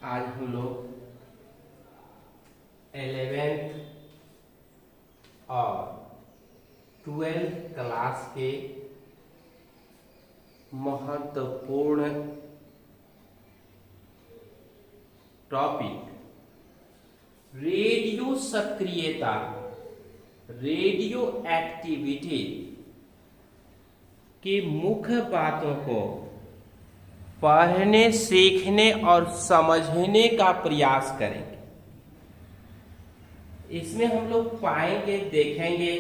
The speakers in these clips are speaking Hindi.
आज हम लोग 11th और 12th क्लास के महत्वपूर्ण टॉपिक रेडियो सक्रियता, रेडियो एक्टिविटी की मुख्य बातों को पढ़ने, सीखने और समझने का प्रयास करेंगे। इसमें हम लोग पाएंगे, देखेंगे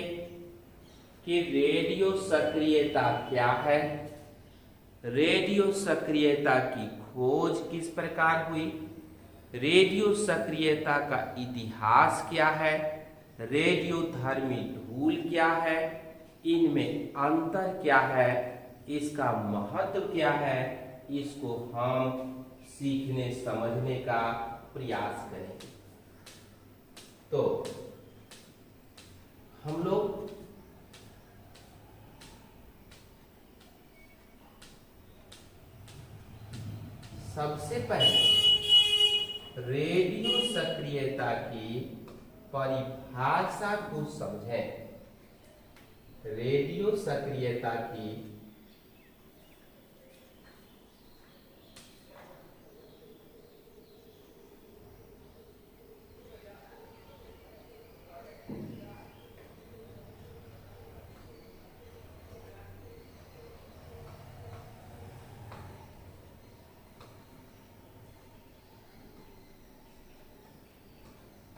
कि रेडियो सक्रियता क्या है, रेडियो सक्रियता की खोज किस प्रकार हुई, रेडियो सक्रियता का इतिहास क्या है, रेडियो धर्मी धूल क्या है, इनमें अंतर क्या है, इसका महत्व क्या है, इसको हम सीखने समझने का प्रयास करेंगे। तो हम लोग सबसे पहले रेडियो सक्रियता की परिभाषा को समझें। रेडियो सक्रियता की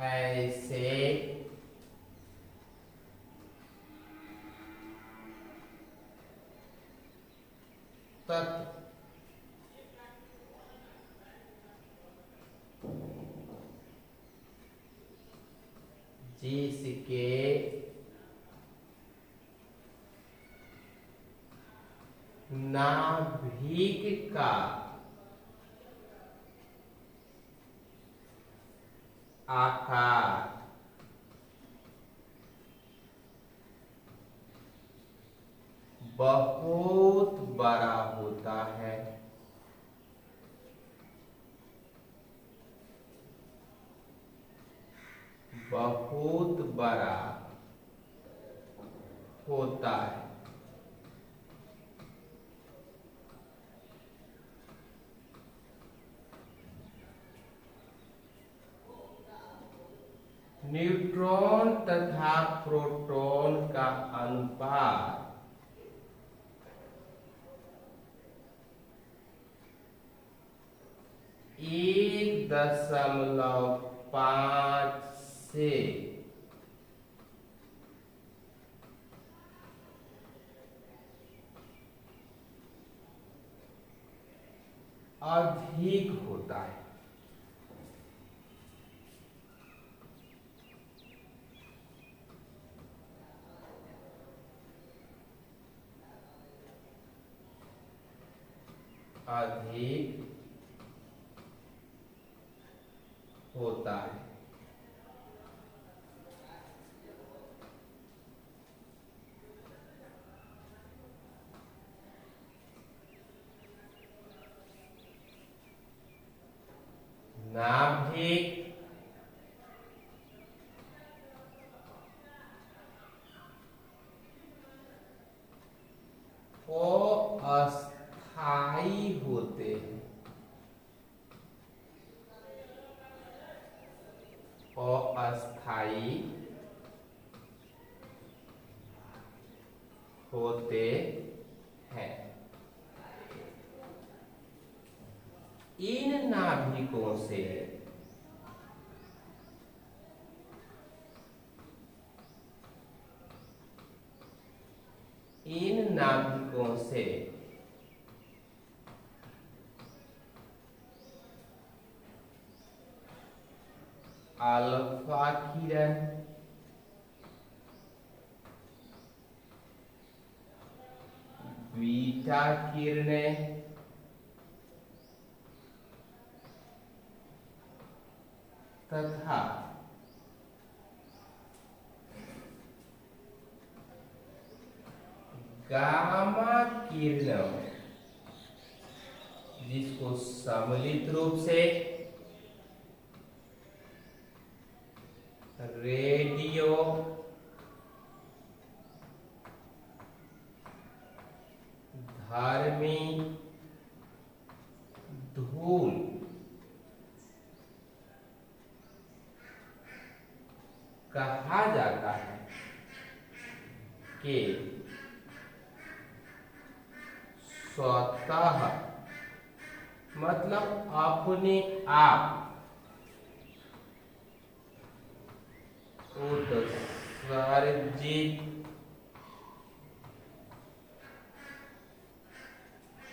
ऐसे तत्व जिसके नाभिक का आकार बहुत बड़ा होता है, बहुत बड़ा होता है। न्यूट्रॉन तथा प्रोटॉन का अनुपात 1.5 से अधिक होता है। अधिक होता है। नाभिक अस्थाई होते हैं, अस्थाई होते हैं। इन नाभिकों से अल्फा किरण, बीटा किरणें तथा गामा किरणों, जिसको सम्मिलित रूप से रेडियो धर्मी धूल कहा जाता है कि स्वतः मतलब अपने आप उत्सर्जित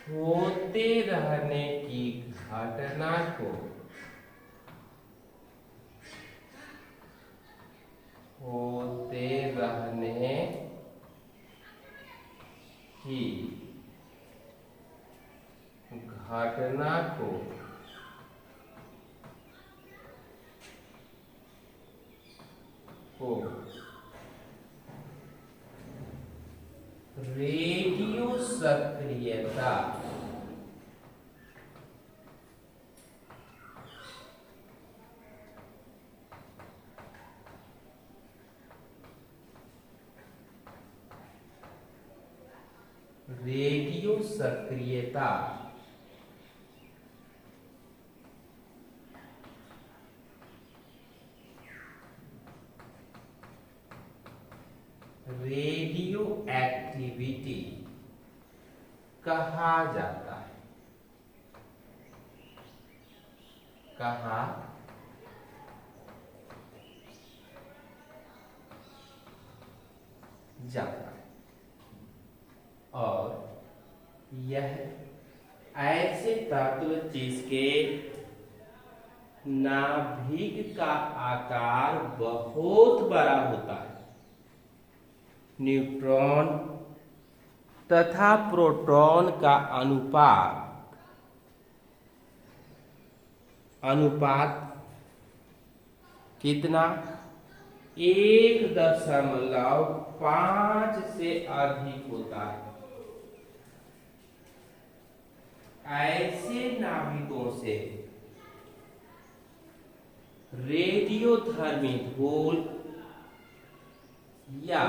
होते रहने की घटना को होते रहने की घटना को रेडियो सक्रियता रेडियो सक्रियता रेडियो एक्टिविटी कहा जाता है। कहा जाता है और यह ऐसे तत्व जिसके नाभिक का आकार बहुत बड़ा होता है, न्यूट्रॉन तथा प्रोटॉन का अनुपात कितना 1.5 से अधिक होता है। ऐसे नाभिकों से रेडियोधर्मी धूल या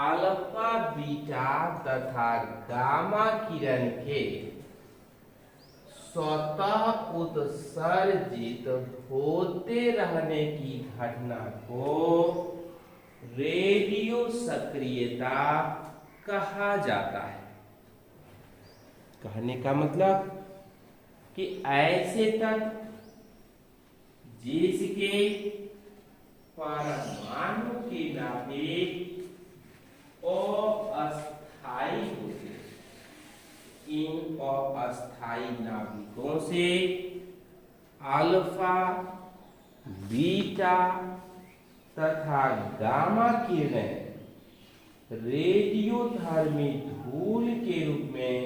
अल्फा बीटा तथा गामा किरण के स्वतः उत्सर्जित होते रहने की घटना को रेडियो सक्रियता कहा जाता है। कहने का मतलब कि ऐसे तत्व जिसके परमाणु के नाभिक अस्थायी होते हैं, इन अस्थायी नाभिकों से अल्फा बीटा तथा गामा किरणें रेडियोधर्मी धूल के रूप में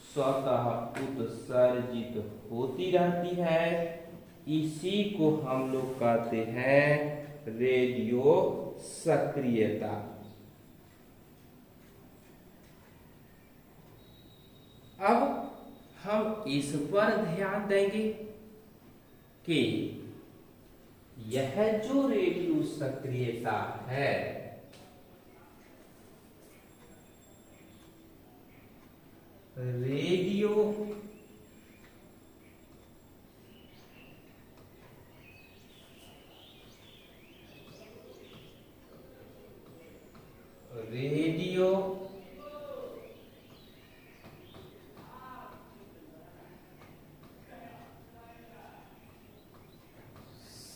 स्वतः उत्सर्जित होती रहती है। इसी को हम लोग कहते हैं रेडियो सक्रियता। अब हम इस पर ध्यान देंगे कि यह जो रेडियो सक्रियता है रेडियो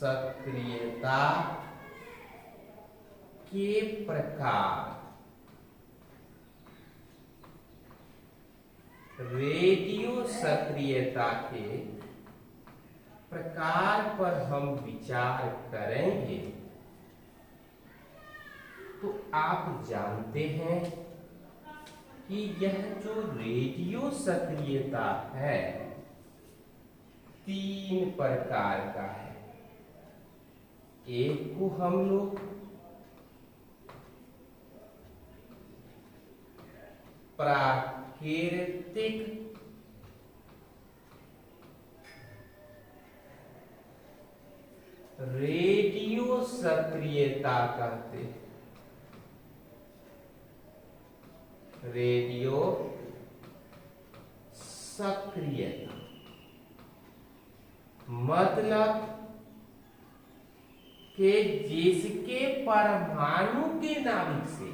सक्रियता के प्रकार रेडियो सक्रियता के प्रकार पर हम विचार करेंगे तो आप जानते हैं कि यह जो रेडियो सक्रियता है 3 प्रकार का है। एक को हम लोग प्राकृतिक रेडियो सक्रियता कहते हैं। रेडियो सक्रियता मतलब कि जिसके परमाणु के नाभिक से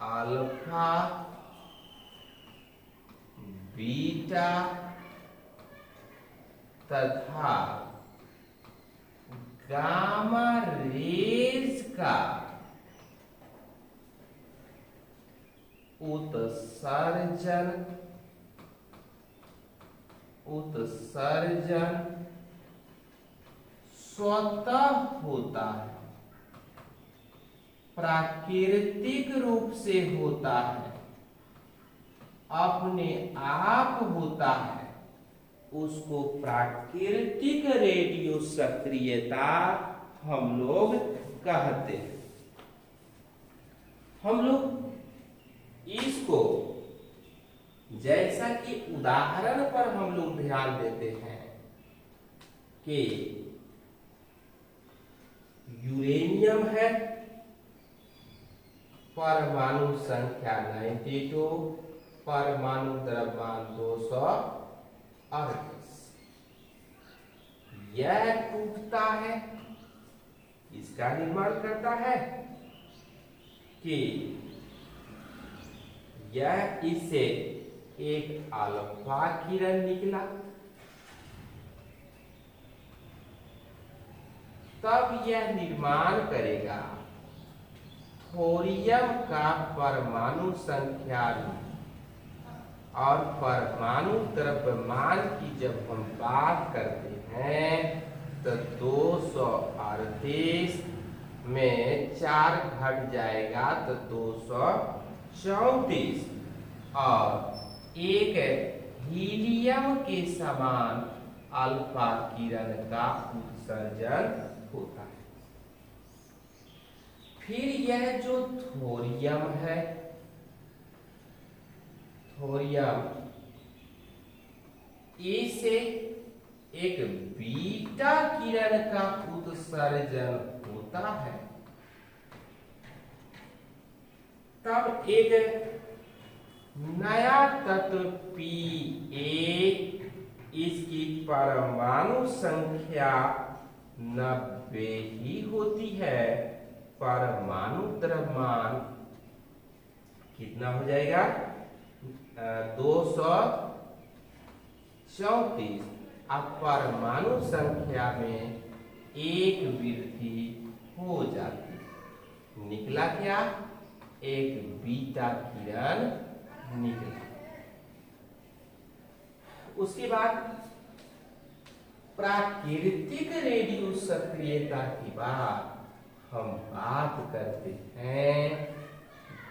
अल्फा, बीटा तथा गामा रेज का उत्सर्जन स्वतः होता है, प्राकृतिक रूप से होता है, अपने आप होता है, उसको प्राकृतिक रेडियो सक्रियता हम लोग कहते हैं। हम लोग इसको जैसा कि उदाहरण पर हम लोग ध्यान देते हैं कि यूरेनियम है, परमाणु संख्या 92, परमाणु द्रव्यमान 238। यह टूटता है, इसका निर्माण करता है कि यह इससे एक अल्फा किरण निकला, तब यह निर्माण करेगा थोरियम का परमाणु संख्या। और परमाणु द्रव्यमान की जब हम बात करते हैं तो 238 में 4 घट जाएगा तो 234 और एक हीलियम के समान अल्फा किरण का उत्सर्जन होता है। फिर यह जो थोरियम है, थोरियम इसे एक बीटा किरण का उत्सर्जन होता है, तब एक नया तत्व P1, इसकी परमाणु संख्या 90 ही होती है, परमाणु द्रव्यमान कितना हो जाएगा 234। अब परमाणु संख्या में एक वृद्धि हो जाती है। निकला क्या? एक बीटा किरण निकला। उसके बाद प्राकृतिक रेडियो सक्रियता के बाद हम बात करते हैं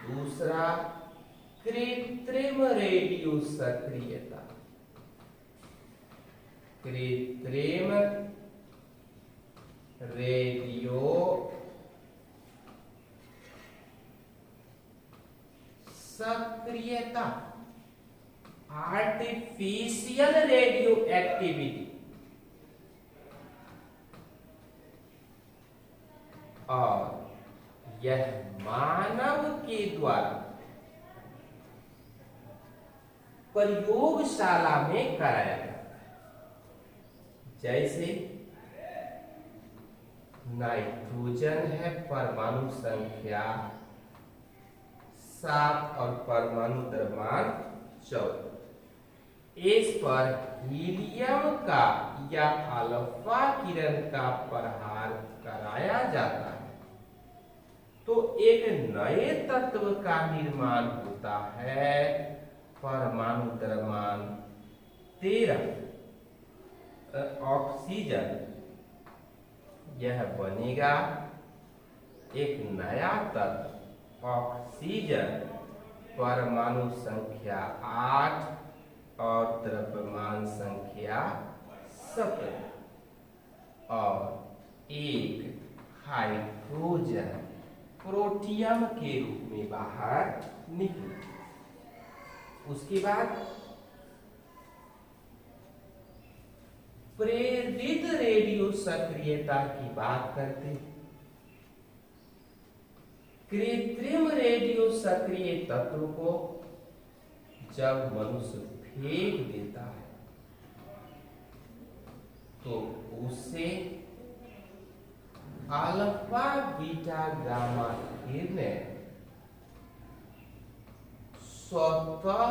दूसरा कृत्रिम रेडियो सक्रियता। कृत्रिम रेडियो सक्रियता, आर्टिफिशियल रेडियो एक्टिविटी। और यह मानव के द्वारा प्रयोगशाला में कराया जाता है। जैसे नाइट्रोजन है, परमाणु संख्या 7 और परमाणु द्रव्यमान 14। इस पर हीलियम का या अल्फा किरण का प्रहार कराया जाता है तो एक नए तत्व का निर्माण होता है, परमाणु द्रव्यमान 13 ऑक्सीजन। यह बनेगा एक नया तत्व ऑक्सीजन, परमाणु संख्या 8 और द्रव्यमान संख्या 17 और एक हाइड्रोजन प्रोटियम के रूप में बाहर निकले। उसके बाद प्रेरित रेडियो सक्रियता की बात करते हैं। कृत्रिम रेडियो सक्रिय तत्व को जब मनुष्य फेंक देता है तो उससे अल्फा बीटा गामा किरणें स्वतः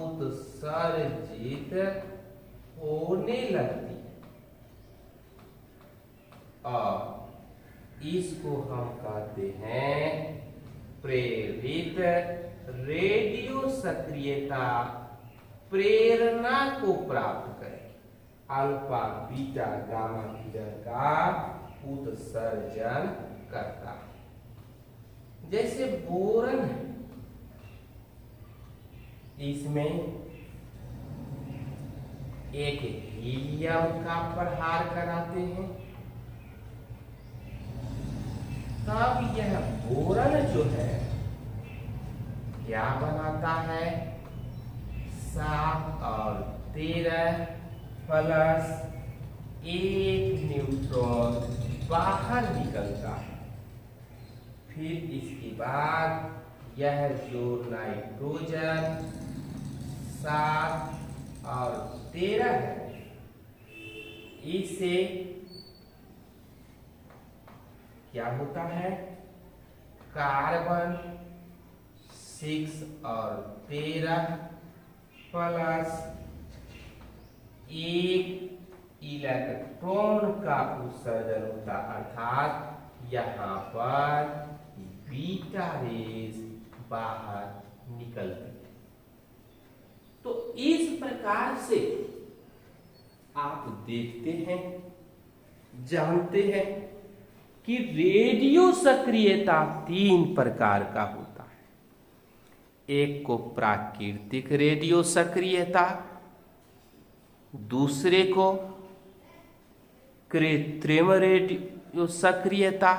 उत्सर्जित होने लगती है और इसको हम कहते हैं प्रेरित रेडियो सक्रियता। प्रेरणा को प्राप्त करें अल्फा बीटा गामा किरण का उत्सर्जन करता है। जैसे बोरन है, इसमें एक हीलियम का प्रहार कराते हैं, तब यह बोरन जो है क्या बनाता है, 7 और 13 प्लस 1 न्यूट्रॉन बाहर निकलता है। फिर इसके बाद यह जो नाइट्रोजन 7 और 13 है, इसे क्या होता है, कार्बन 6 और 13 प्लस 1 इलेक्ट्रॉन का उत्सर्जन होता, अर्थात यहाँ पर बीटा रेज बाहर निकलती है। तो इस प्रकार से आप देखते हैं, जानते हैं कि रेडियो सक्रियता 3 प्रकार का होता है। एक को प्राकृतिक रेडियो सक्रियता, दूसरे को कृत्रिम रेडियो सक्रियता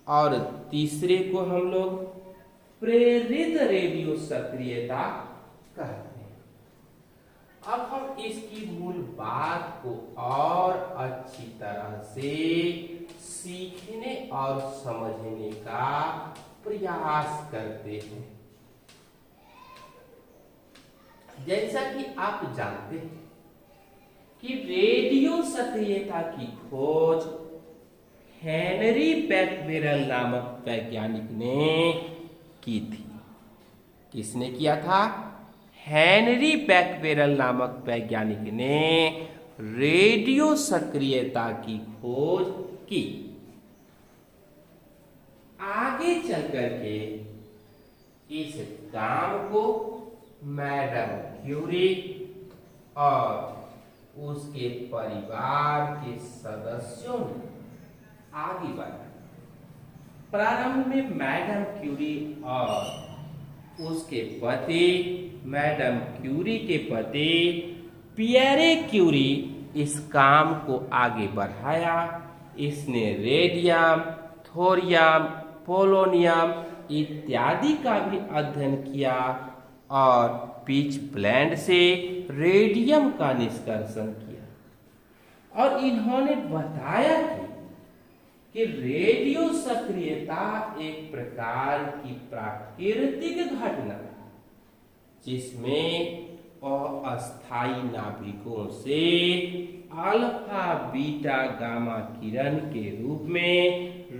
और तीसरे को हम लोग प्रेरित रेडियो सक्रियता कहते हैं। अब हम इसकी मूल बात को और अच्छी तरह से सीखने और समझने का प्रयास करते हैं। जैसा कि आप जानते हैं कि रेडियो सक्रियता की खोज हेनरी बैक्वेरेल नामक वैज्ञानिक ने की थी। किसने किया था? हेनरी बैक्वेरेल नामक वैज्ञानिक ने रेडियो सक्रियता की खोज की। आगे चल करके इस काम को मैडम क्यूरी और उसके परिवार के सदस्यों ने आगे बढ़ाया। प्रारंभ में मैडम क्यूरी और उसके पति, मैडम क्यूरी के पति पियरे क्यूरी इस काम को आगे बढ़ाया। इसने रेडियम, थोरियम, पोलोनियम इत्यादि का भी अध्ययन किया और पिच ब्लेंड से रेडियम का निष्कर्षण किया और इन्होंने बताया कि रेडियो सक्रियता एक प्रकार की प्राकृतिक घटना है जिसमें अस्थायी नाभिकों से अल्फा बीटा गामा किरण के रूप में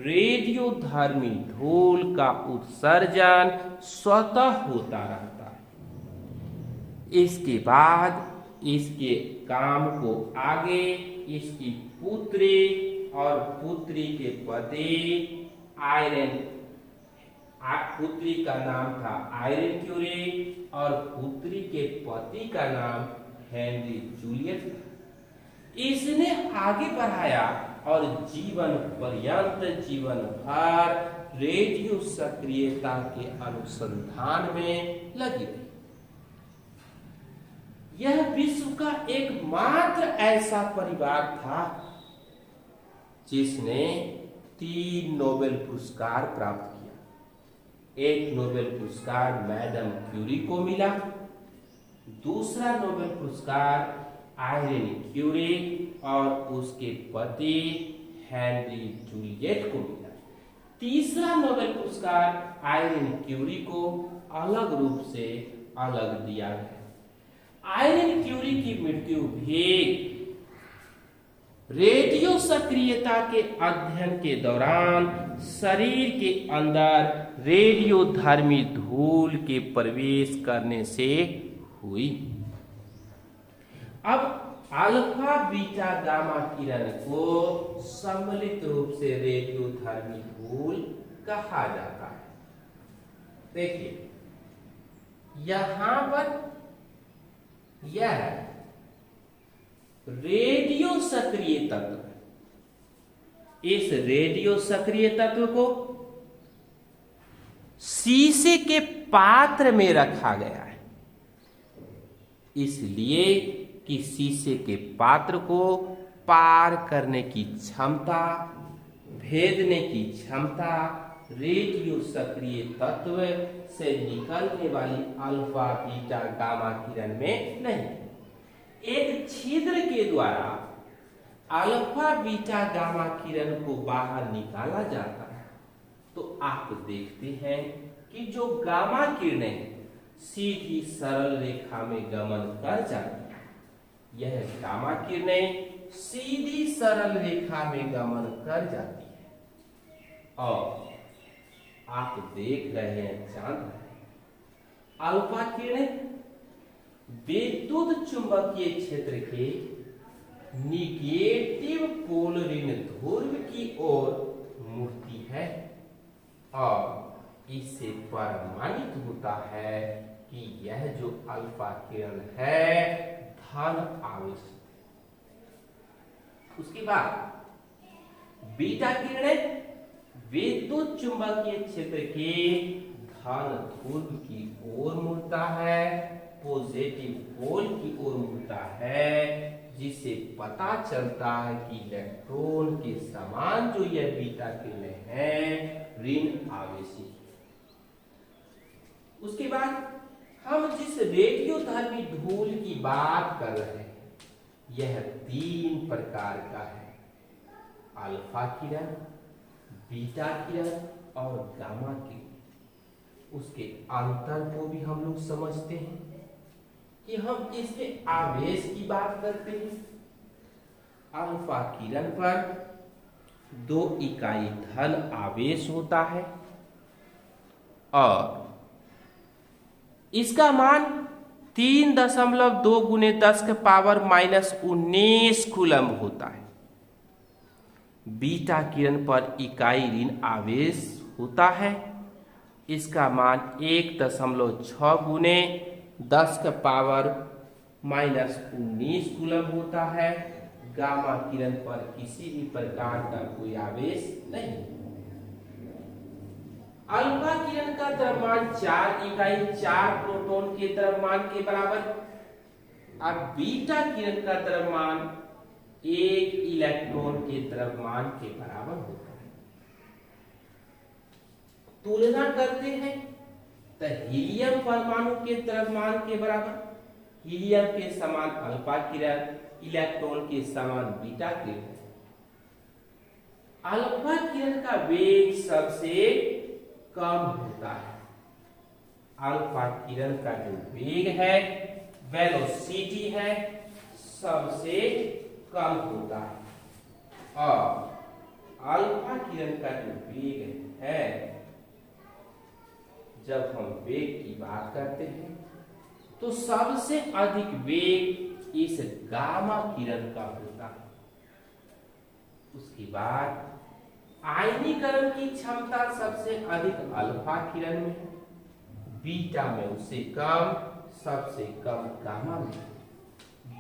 रेडियोधर्मी धूल का उत्सर्जन स्वतः होता रहता है। इसके बाद इसके काम को आगे इसकी पुत्री और पुत्री के पति पुत्री का नाम था आयरन क्यूरी और पुत्री के पति का नाम हेनरी जूलियस था। इसने आगे बढ़ाया और जीवन पर्यंत, जीवन भर रेडियो सक्रियता के अनुसंधान में लगी रही। यह विश्व का एकमात्र ऐसा परिवार था जिसने 3 नोबेल पुरस्कार प्राप्त किया। एक नोबेल पुरस्कार मैडम क्यूरी को मिला, दूसरा नोबेल पुरस्कार आयरन क्यूरी और उसके पति हेनरी जूलियट को मिला। तीसरा नोबेल पुरस्कार आयरन क्यूरी को अलग रूप से अलग दिया गया। आयरन क्यूरी की मृत्यु भी रेडियो सक्रियता के अध्ययन के दौरान शरीर के अंदर रेडियोधर्मी धूल के प्रवेश करने से हुई। अब अल्फा बीटा गामा किरण को सम्मिलित रूप से रेडियोधर्मी धूल कहा जाता है। देखिए यहां पर यह रेडियो सक्रिय तत्व, इस रेडियो सक्रिय तत्व को शीशे के पात्र में रखा गया है, इसलिए कि शीशे के पात्र को पार करने की क्षमता, भेदने की क्षमता रेडियो सक्रिय तत्व से निकलने वाली अल्फा बीटा गामा किरण में नहीं। एक छिद्र के द्वारा अल्फा बीटा गामा किरण को बाहर निकाला जाता है, तो आप देखते हैं कि जो गामा किरणें सीधी सरल रेखा में गमन कर जाती है, यह गामा किरणें सीधी सरल रेखा में गमन कर जाती है। और आप देख रहे हैं चांद, अल्फा किरणें विद्युत चुंबकीय क्षेत्र के निगेटिव पोल ऋण ध्रुव की ओर मुड़ती है और इससे प्रमाणित होता है कि यह जो अल्फा किरण है धन आवेश। उसके बाद बीटा किरणें विद्युत चुंबकीय क्षेत्र के धन ध्रुव की ओर मुड़ता है, पॉजिटिव पोल की ओर मुड़ता है, जिससे पता चलता है कि इलेक्ट्रॉन के समान जो यह बीटा किरणें हैं ऋण आवेशी। उसके बाद हम जिस रेडियोधर्मी धूल की बात कर रहे हैं यह 3 प्रकार का है, अल्फा किरण, बीटा किरण और गामा किरण। उसके अंतर को भी हम लोग समझते हैं कि हम इसके आवेश की बात करते हैं। अल्फा किरण पर 2 इकाई धन आवेश होता है और इसका मान 3.2 × 10⁻⁻19 कूलम्ब होता है। बीटा किरण पर इकाई ऋण आवेश होता है, इसका मान 1.6 × 10⁻⁻19 कूलम्ब होता है। गामा किरण पर किसी भी प्रकार का कोई आवेश नहीं। अल्फा किरण का द्रव्यमान 4 इकाई 4 प्रोटॉन के द्रव्यमान के बराबर। अब बीटा किरण का द्रव्यमान 1 इलेक्ट्रॉन के द्रव्यमान के बराबर होता है। तुलना करते हैं तो हीलियम परमाणु के द्रव्यमान के बराबर, हीलियम के समान अल्फा किरण, इलेक्ट्रॉन के समान बीटा किरण। अल्फा किरण का वेग सबसे कम होता है। अल्फा किरण का जो वेग है, वेलोसिटी है, सबसे कम होता है। और अल्फा किरण का जो वेग है, जब हम वेग की बात करते हैं तो सबसे अधिक वेग इस गामा किरण का होता है। उसके बाद आयनीकरण की क्षमता सबसे अधिक अल्फा किरण में है, बीटा में उससे कम, सबसे कम गामा में।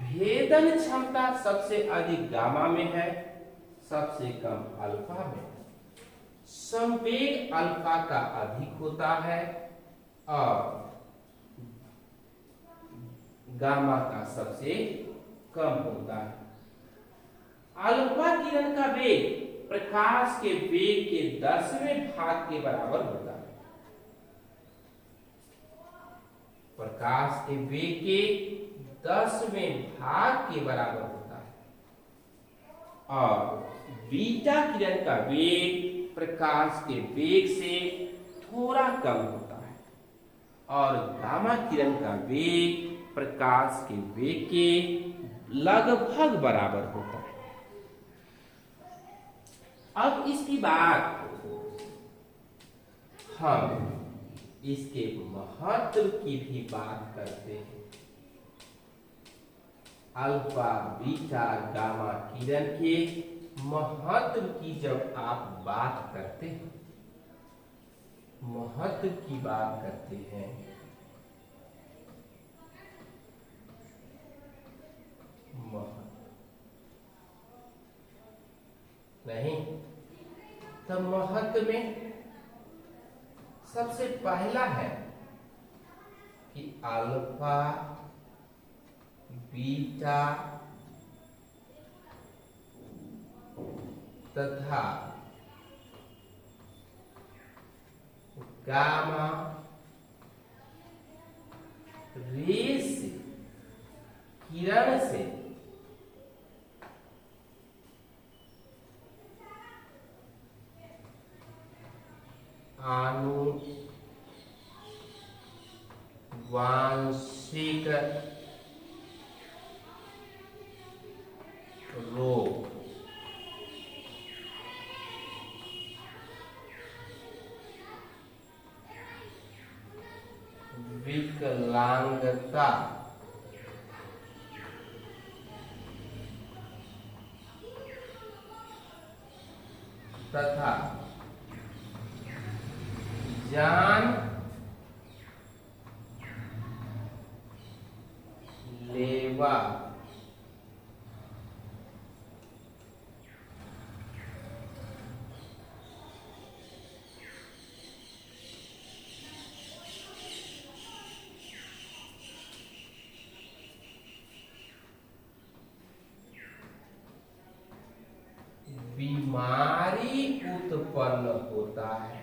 भेदन क्षमता सबसे अधिक गामा में है, सबसे कम अल्फा में। संवेग अल्फा का अधिक होता है और गामा का सबसे कम होता है। अल्फा किरण का वेग प्रकाश के वेग के 10वें भाग के बराबर होता है। प्रकाश के वेग के 10वें भाग के बराबर होता है और बीटा किरण का वेग प्रकाश के वेग से थोड़ा कम होता है और गामा किरण का वेग प्रकाश के वेग के लगभग बराबर होता है। अब इसकी बात हम इसके महत्व की भी बात करते हैं। अल्फा बीटा गामा किरण के महत्व की जब आप बात करते हैं, महत्व की बात करते हैं, नहीं तो महत्व में सबसे पहला है कि अल्फा बीटा तथा गामा रेस किरण से आनुवांशिक रोग विकलांगता तथा जान लेवा बीमारी उत्पन्न होता है।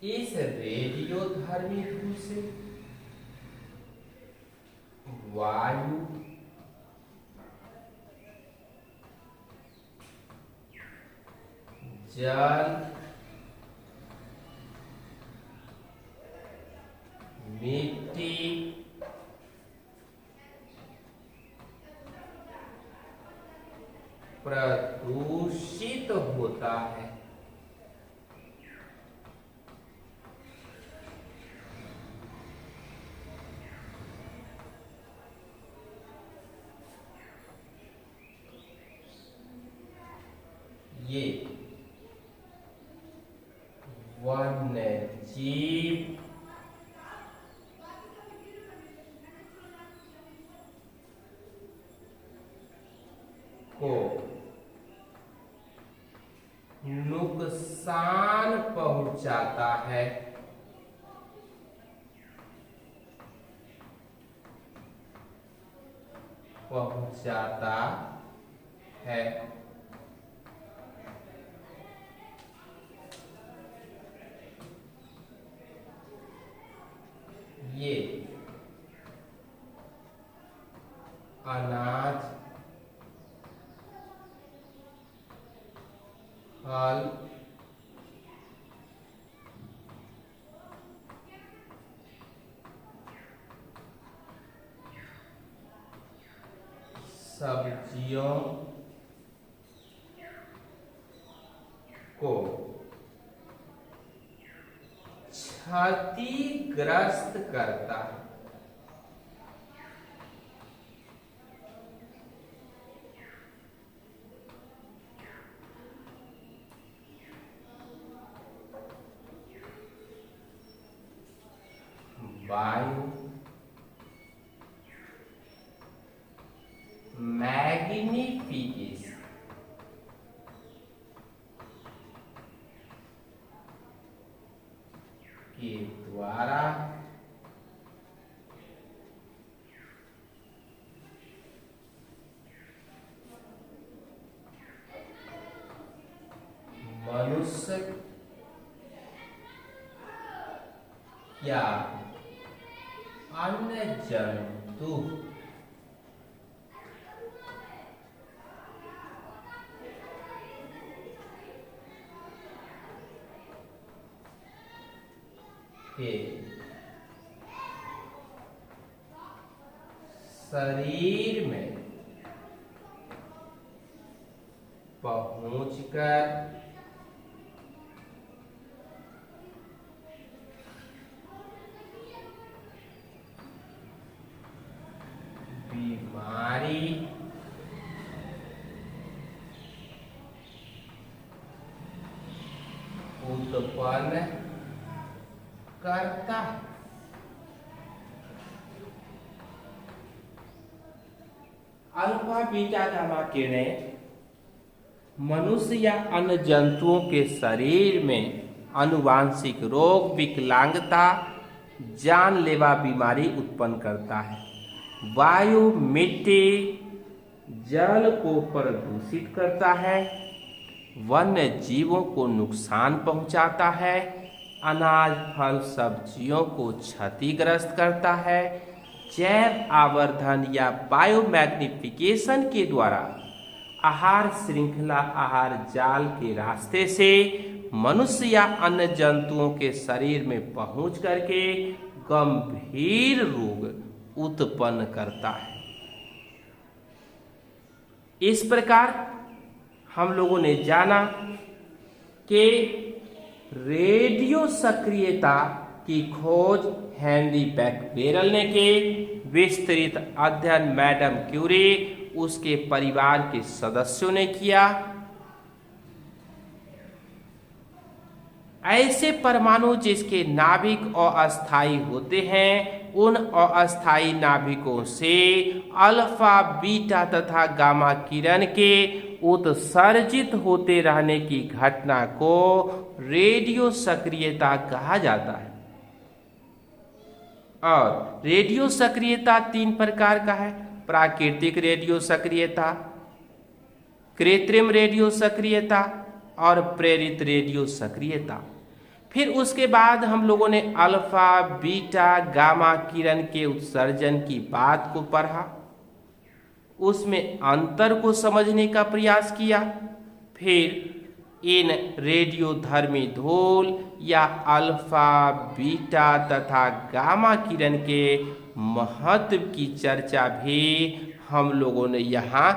इस रेडियोधर्मी धूल से वायु जल मिट्टी प्रदूषित होता है। ये वन्य जीव को नुकसान पहुंचाता है। ये अनाज, फल, सब्जियों को क्षतिग्रस्त करता है। वायु मैग्निफिकेशन के द्वारा या अन्य जंतु के शरीर में पहुंचकर बीमारी उत्पन्न करता है। अल्फा बीटा गामा किरणें मनुष्य या अन्य जंतुओं के शरीर में आनुवांशिक रोग, विकलांगता, जानलेवा बीमारी उत्पन्न करता है। वायु, मिट्टी, जल को प्रदूषित करता है, वन्य जीवों को नुकसान पहुंचाता है, अनाज, फल, सब्जियों को क्षतिग्रस्त करता है, जैव आवर्धन या बायोमैग्निफिकेशन के द्वारा आहार श्रृंखला, आहार जाल के रास्ते से मनुष्य या अन्य जंतुओं के शरीर में पहुंच करके गंभीर रोग उत्पन्न करता है। इस प्रकार हम लोगों ने जाना कि रेडियो सक्रियता की खोज हेनरी बैक्वेरेल ने की। विस्तृत अध्ययन मैडम क्यूरी, उसके परिवार के सदस्यों ने किया। ऐसे परमाणु जिसके नाभिक अस्थायी होते हैं, उन अस्थायी नाभिकों से अल्फा, बीटा तथा गामा किरण के उत्सर्जित होते रहने की घटना को रेडियो सक्रियता कहा जाता है। और रेडियो सक्रियता 3 प्रकार का है: प्राकृतिक रेडियो सक्रियता, कृत्रिम रेडियो सक्रियता और प्रेरित रेडियो सक्रियता। फिर उसके बाद हम लोगों ने अल्फा, बीटा, गामा किरण के उत्सर्जन की बात को पढ़ा, उसमें अंतर को समझने का प्रयास किया। फिर इन रेडियोधर्मी धूल या अल्फा, बीटा तथा गामा किरण के महत्व की चर्चा भी हम लोगों ने यहाँ